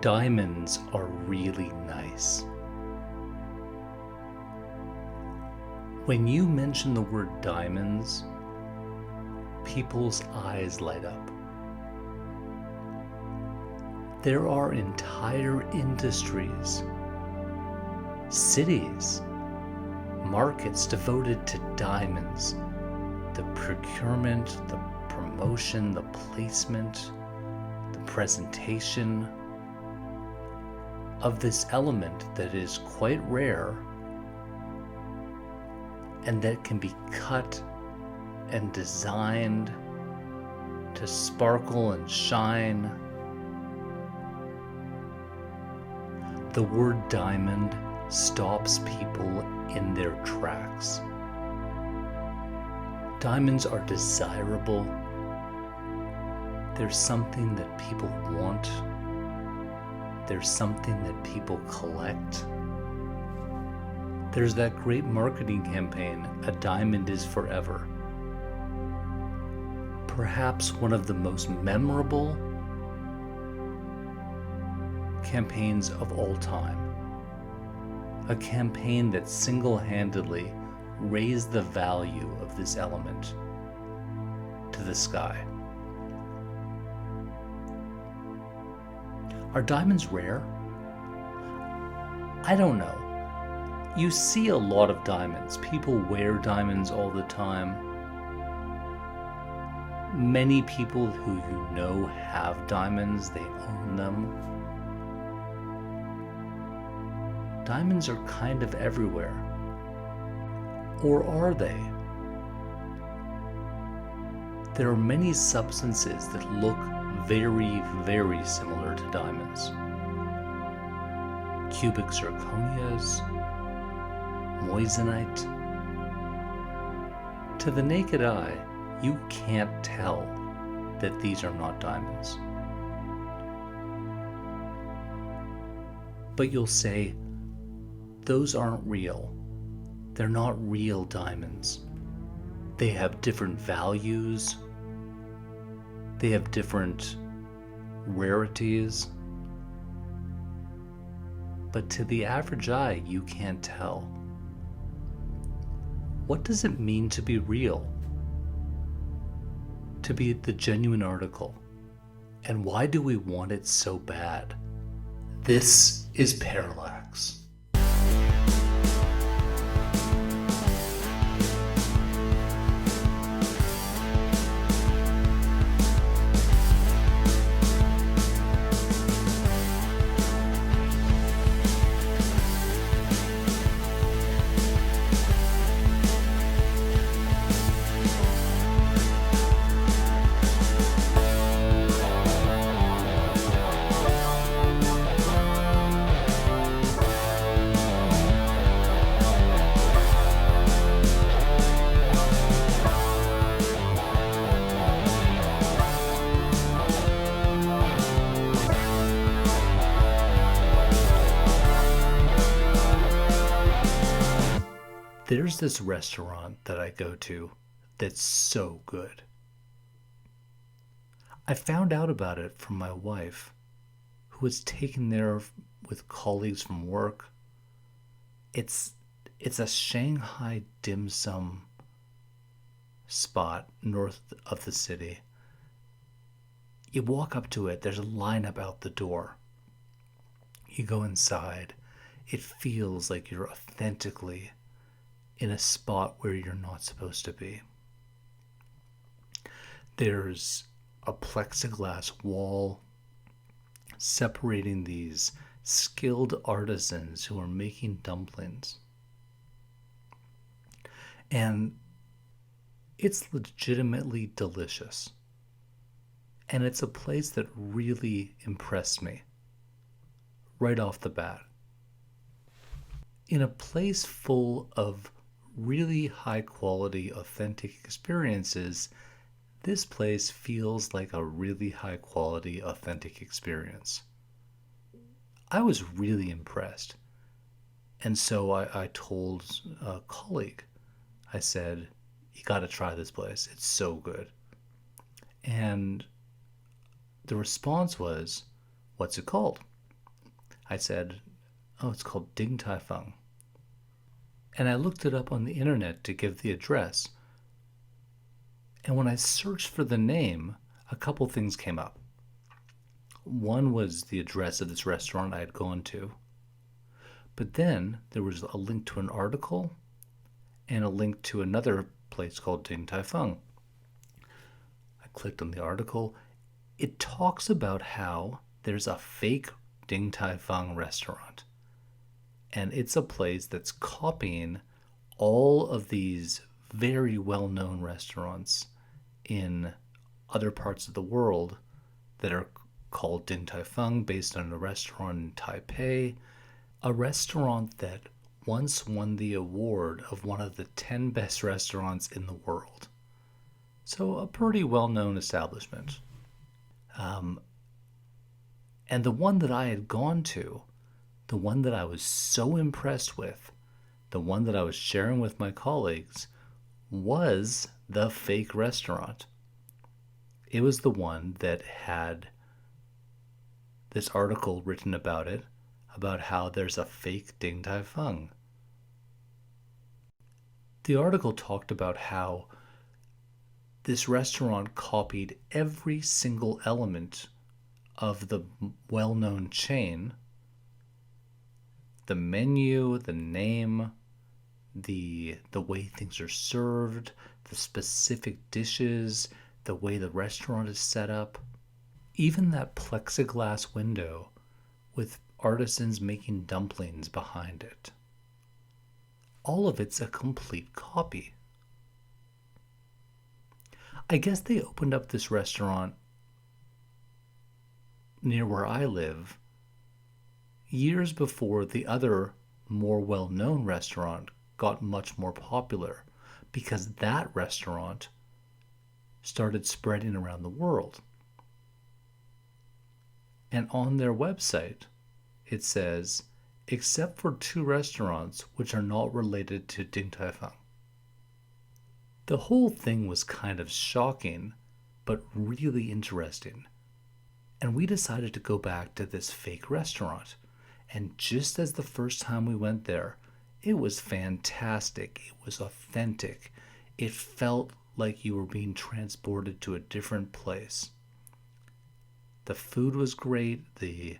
Diamonds are really nice. When you mention the word diamonds, people's eyes light up. There are entire industries, cities, markets devoted to diamonds. The procurement, the promotion, the placement, the presentation of this element that is quite rare and that can be cut and designed to sparkle and shine. The word diamond stops people in their tracks. Diamonds are desirable. There's something that people want. There's something that people collect. There's that great marketing campaign, "A Diamond is Forever." Perhaps one of the most memorable campaigns of all time. A campaign that single-handedly raised the value of this element to the sky. Are diamonds rare? I don't know. You see a lot of diamonds. People wear diamonds all the time. Many people who you know have diamonds, they own them. Diamonds are kind of everywhere. Or are they? There are many substances that look very, very similar to diamonds. Cubic zirconias, moissanite. To the naked eye, you can't tell that these are not diamonds. But you'll say, those aren't real. They're not real diamonds. They have different values. They have different rarities. But to the average eye, you can't tell. What does it mean to be real? To be the genuine article? And why do we want it so bad? This is Parallax. There's this restaurant that I go to that's so good. I found out about it from my wife, who was taken there with colleagues from work. It's a Shanghai dim sum spot north of the city. You walk up to it, there's a lineup out the door. You go inside. It feels like you're authentically in a spot where you're not supposed to be. There's a plexiglass wall separating these skilled artisans who are making dumplings. And it's legitimately delicious. And it's a place that really impressed me right off the bat. In a place full of really high quality, authentic experiences, this place feels like a really high quality, authentic experience. I was really impressed. And so I told a colleague, I said, you got to try this place. It's so good. And the response was, what's it called? I said, oh, it's called Din Tai Fung. And I looked it up on the internet to give the address. And when I searched for the name, a couple things came up. One was the address of this restaurant I had gone to. But then there was a link to an article and a link to another place called Din Tai Fung. I clicked on the article. It talks about how there's a fake Din Tai Fung restaurant. And it's a place that's copying all of these very well-known restaurants in other parts of the world that are called Din Tai Fung, based on a restaurant in Taipei, a restaurant that once won the award of one of the 10 best restaurants in the world. So a pretty well-known establishment. And the one that I had gone to, the one that I was so impressed with, the one that I was sharing with my colleagues, was the fake restaurant. It was the one that had this article written about it, about how there's a fake Din Tai Fung. The article talked about how this restaurant copied every single element of the well-known chain: the menu, the name, the way things are served, the specific dishes, the way the restaurant is set up. Even that plexiglass window with artisans making dumplings behind it. All of it's a complete copy. I guess they opened up this restaurant near where I live years before the other more well-known restaurant got much more popular, because that restaurant started spreading around the world. And on their website, it says, except for 2 restaurants which are not related to Din Tai Fung. The whole thing was kind of shocking, but really interesting. And we decided to go back to this fake restaurant. And just as the first time we went there, it was fantastic. It was authentic. It felt like you were being transported to a different place. The food was great. The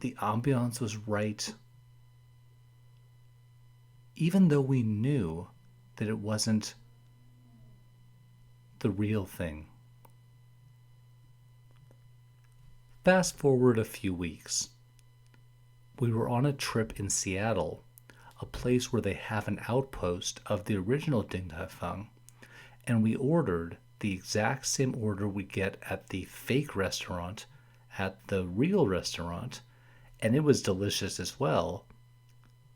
ambiance was right. Even though we knew that it wasn't the real thing. Fast forward a few weeks. We were on a trip in Seattle, a place where they have an outpost of the original Din Tai Fung, and we ordered the exact same order we get at the fake restaurant at the real restaurant, and it was delicious as well.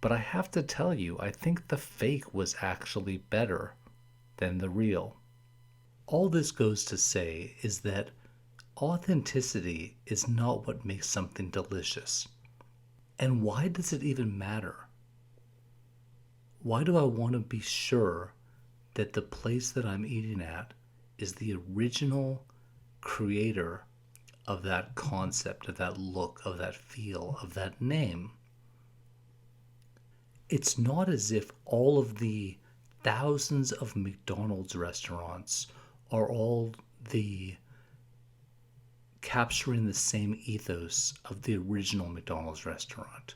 But I have to tell you, I think the fake was actually better than the real. All this goes to say is that authenticity is not what makes something delicious. And why does it even matter? Why do I want to be sure that the place that I'm eating at is the original creator of that concept, of that look, of that feel, of that name? It's not as if all of the thousands of McDonald's restaurants are all capturing the same ethos of the original McDonald's restaurant.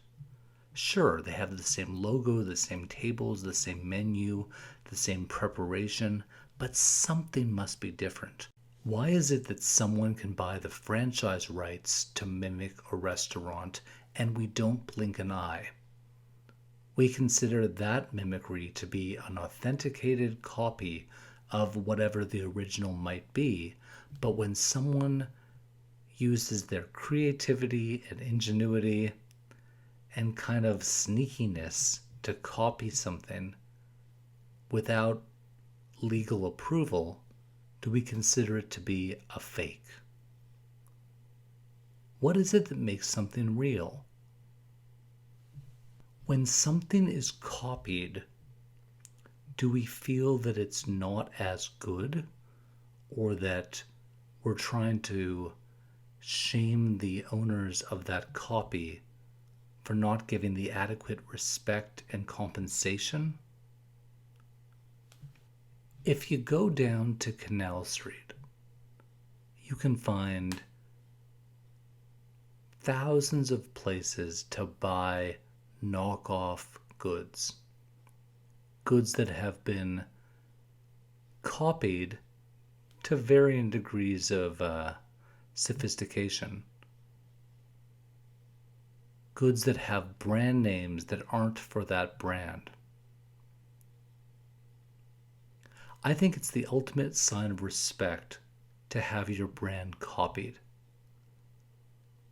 Sure, they have the same logo, the same tables, the same menu, the same preparation, but something must be different. Why is it that someone can buy the franchise rights to mimic a restaurant and we don't blink an eye? We consider that mimicry to be an authenticated copy of whatever the original might be, but when someone uses their creativity and ingenuity and kind of sneakiness to copy something without legal approval, do we consider it to be a fake? What is it that makes something real? When something is copied, do we feel that it's not as good, or that we're trying to shame the owners of that copy for not giving the adequate respect and compensation? If you go down to Canal Street, you can find thousands of places to buy knockoff goods. Goods that have been copied to varying degrees of sophistication. Goods that have brand names that aren't for that brand. I think it's the ultimate sign of respect to have your brand copied.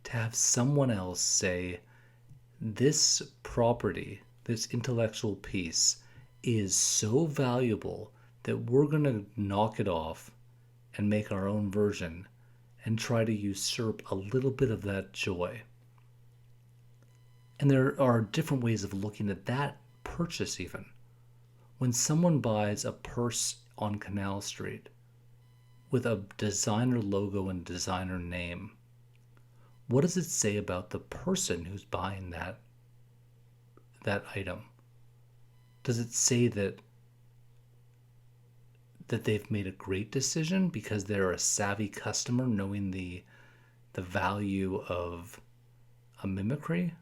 To have someone else say, this property, this intellectual piece, is so valuable that we're going to knock it off and make our own version and try to usurp a little bit of that joy. And there are different ways of looking at that purchase, even. When someone buys a purse on Canal Street with a designer logo and designer name, what does it say about the person who's buying that item? Does it say that they've made a great decision because they're a savvy customer knowing the value of a mimicry?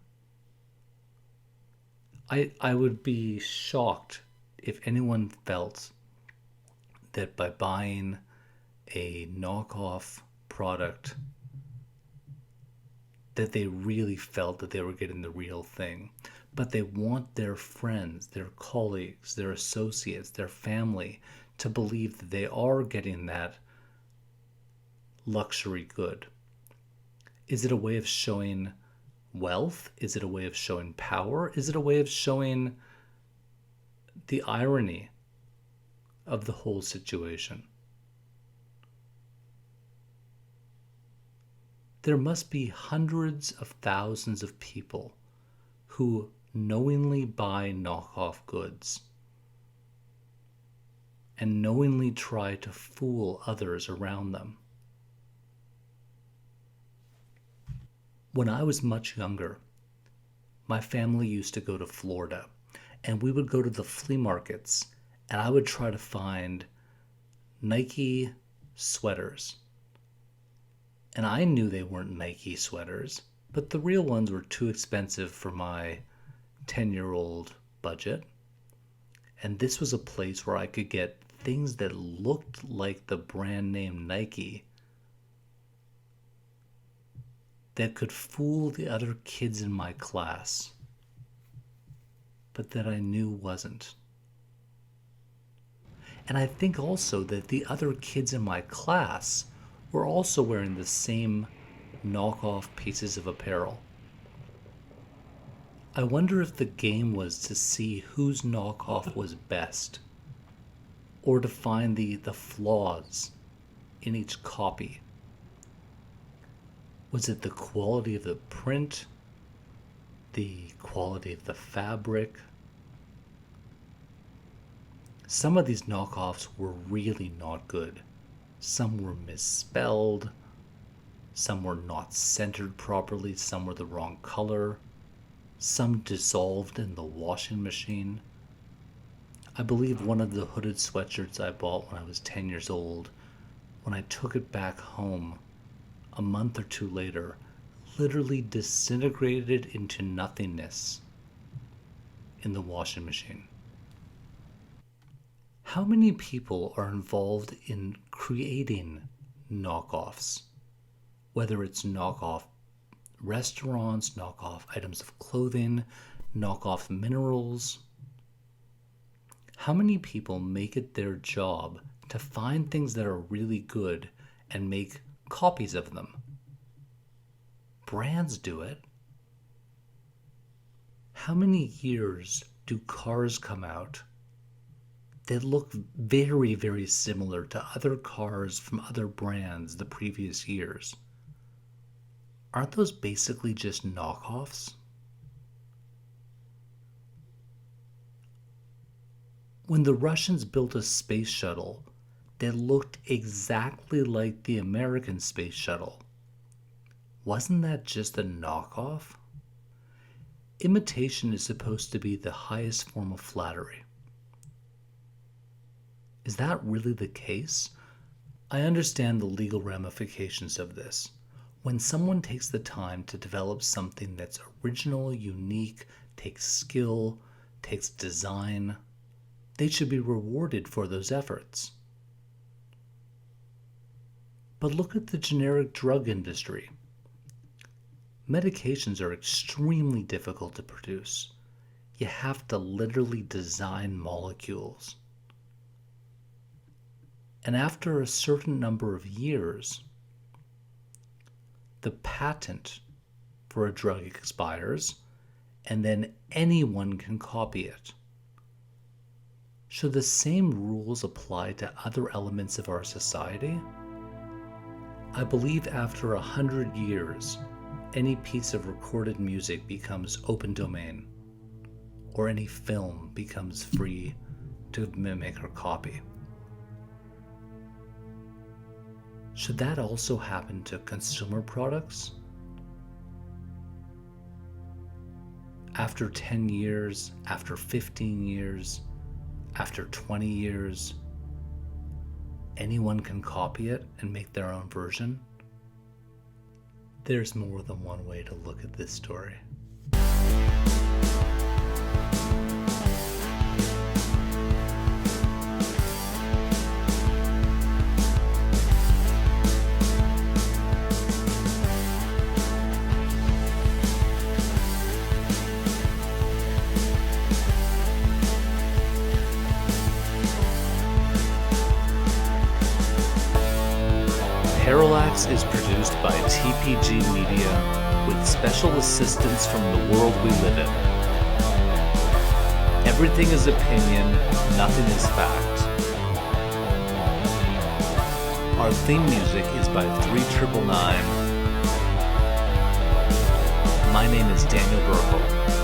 I would be shocked if anyone felt that by buying a knockoff product that they really felt that they were getting the real thing. But they want their friends, their colleagues, their associates, their family to believe that they are getting that luxury good. Is it a way of showing wealth? Is it a way of showing power? Is it a way of showing the irony of the whole situation? There must be hundreds of thousands of people who knowingly buy knockoff goods and knowingly try to fool others around them. When I was much younger, my family used to go to Florida, and we would go to the flea markets, and I would try to find Nike sweaters. And I knew they weren't Nike sweaters, but the real ones were too expensive for my 10-year-old budget. And this was a place where I could get things that looked like the brand name Nike that could fool the other kids in my class, but that I knew wasn't. And I think also that the other kids in my class were also wearing the same knockoff pieces of apparel. I wonder if the game was to see whose knockoff was best, or to find the flaws in each copy. Was it the quality of the print, the quality of the fabric? Some of these knockoffs were really not good. Some were misspelled, some were not centered properly, some were the wrong color, some dissolved in the washing machine. I believe one of the hooded sweatshirts I bought when I was 10 years old, when I took it back home a month or two later, literally disintegrated into nothingness in the washing machine. How many people are involved in creating knockoffs? Whether it's knockoff restaurants, knockoff items of clothing, knockoff minerals. How many people make it their job to find things that are really good and make copies of them? Brands do it. How many years do cars come out that look very, very similar to other cars from other brands the previous years? Aren't those basically just knockoffs? When the Russians built a space shuttle that looked exactly like the American space shuttle, Wasn't that just a knockoff? Imitation is supposed to be the highest form of flattery. Is that really the case? I understand the legal ramifications of this. When someone takes the time to develop something that's original, unique, takes skill, takes design, they should be rewarded for those efforts. But look at the generic drug industry. Medications are extremely difficult to produce. You have to literally design molecules. And after a certain number of years, the patent for a drug expires, and then anyone can copy it. Should the same rules apply to other elements of our society? I believe after 100 years, any piece of recorded music becomes open domain, or any film becomes free to mimic or copy. Should that also happen to consumer products? After 10 years, after 15 years, after 20 years, anyone can copy it and make their own version? There's more than one way to look at this story. Parallax is produced by TPG Media with special assistance from the world we live in. Everything is opinion, nothing is fact. Our theme music is by 3999. My name is Daniel Burkle.